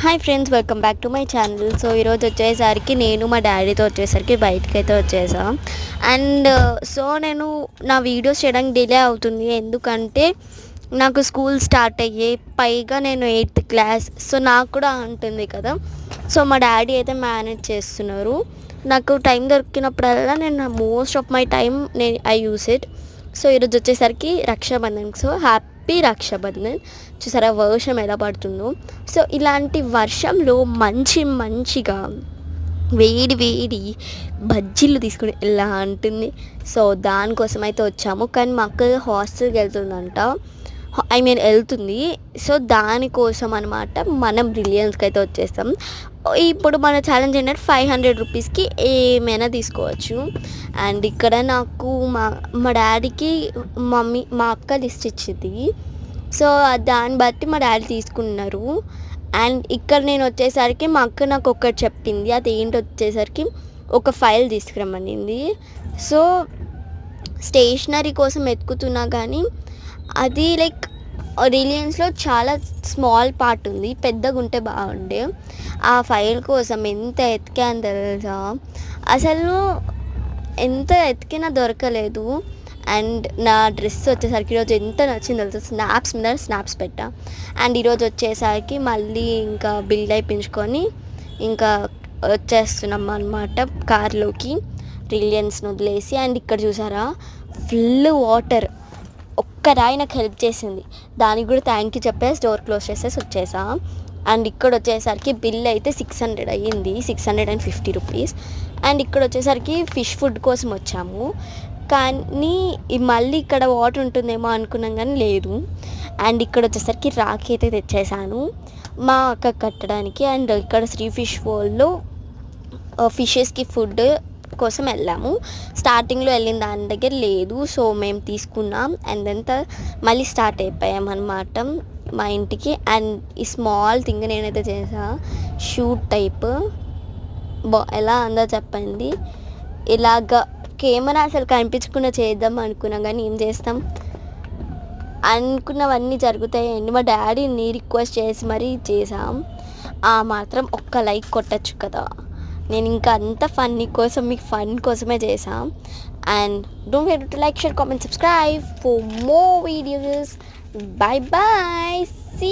Hi friends, welcome back to my channel. So ఈరోజు వచ్చేసరికి నేను మా డాడీతో వచ్చేసరికి బయటకైతే వచ్చేసాం. అండ్ సో నేను నా వీడియోస్ చేయడానికి డిలే అవుతుంది, ఎందుకంటే నాకు స్కూల్ స్టార్ట్ అయ్యే పైగా నేను 8th క్లాస్. సో నాకు కూడా ఉంటుంది కదా. సో మా డాడీ అయితే మేనేజ్ చేస్తున్నారు. నాకు టైం దొరికినప్పుడల్లా నేను most of my time I use it. So ఈరోజు వచ్చేసరికి రక్షాబంధన్. So happy Rakshabandhan. చూసారా వర్షం ఎలా పడుతుందో. సో ఇలాంటి వర్షంలో మంచిగా వేడి వేడి బజ్జీలు తీసుకుని ఎలా ఉంటుంది. సో దానికోసం అయితే వచ్చాము. కానీ మా అక్క హాస్టల్కి వెళ్తుందంట, వెళ్తుంది. సో దానికోసం అనమాట మనం రిలయన్స్కి అయితే వచ్చేస్తాం. ఇప్పుడు మన ఛాలెంజ్ ఏంటంటే 500 రూపీస్కి ఏమైనా తీసుకోవచ్చు. అండ్ ఇక్కడ నాకు మా డాడీకి మా అక్క లిస్ట్ ఇచ్చింది. సో దాన్ని బట్టి మా డాడీ తీసుకున్నారు. అండ్ ఇక్కడ నేను వచ్చేసరికి మా అక్క నాకు ఒకటి చెప్పింది, అది ఏంటి వచ్చేసరికి ఒక ఫైల్ తీసుకురమ్మనింది. సో స్టేషనరీ కోసం వెతుకుతున్నా కానీ అది లైక్ రిలయన్స్లో చాలా స్మాల్ పార్ట్ ఉంది, పెద్దగా ఉంటే బాగుండే. ఆ ఫైల్ కోసం ఎంత ఎతికాను తెలుసా, అసలు ఎంత ఎతికినా దొరకలేదు. అండ్ నా డ్రెస్ వచ్చేసరికి ఈరోజు ఎంత నచ్చింది తెలుసా, స్నాప్స్ మీద స్నాప్స్ పెట్టా. అండ్ ఈరోజు వచ్చేసరికి మళ్ళీ ఇంకా బిల్ అయిపించుకొని ఇంకా వచ్చేస్తున్నాం అనమాట కార్లోకి, రిలయన్స్ని వదిలేసి. అండ్ ఇక్కడ చూసారా ఫుల్ వాటర్. ఒక్క రాయి నాకు హెల్ప్ చేసింది, దానికి కూడా థ్యాంక్ యూ చెప్పేసి డోర్ క్లోజ్ చేసేసి వచ్చేసా. అండ్ ఇక్కడ వచ్చేసరికి బిల్ అయితే 600 అయ్యింది, 650 రూపీస్. అండ్ ఇక్కడ వచ్చేసరికి ఫిష్ ఫుడ్ కోసం వచ్చాము, కానీ మళ్ళీ ఇక్కడ వాటర్ ఉంటుందేమో అనుకున్నాం కానీ లేదు. అండ్ ఇక్కడ వచ్చేసరికి రాఖీ అయితే తెచ్చేసాను మా అక్క కట్టడానికి. అండ్ ఇక్కడ శ్రీ ఫిష్ వరల్డ్లో ఫిషెస్కి ఫుడ్ కోసం వెళ్ళాము. స్టార్టింగ్లో వెళ్ళిన దాని దగ్గర లేదు, సో మేము తీసుకున్నాం. అండ్ అంతా మళ్ళీ స్టార్ట్ అయిపోయామన్నమాట మా ఇంటికి. అండ్ ఈ స్మాల్ థింగ్ నేనైతే చేసా, షూట్ టైప్ ఎలా అందో చెప్పండి. ఇలాగ కెమెరా అసలు కనిపించకుండా చేద్దాం అనుకున్నాం, కానీ ఏం చేస్తాం, అనుకున్నవన్నీ జరుగుతాయండి. మా డాడీని రిక్వెస్ట్ చేసి మరీ చేసాం. ఆ మాత్రం ఒక్క లైక్ కొట్టచ్చు కదా. నేను ఇంకా అంత ఫన్నీ కోసం, మీకు ఫన్ కోసమే చేసాం. And don't forget to like, share, comment, subscribe for more videos. Bye bye.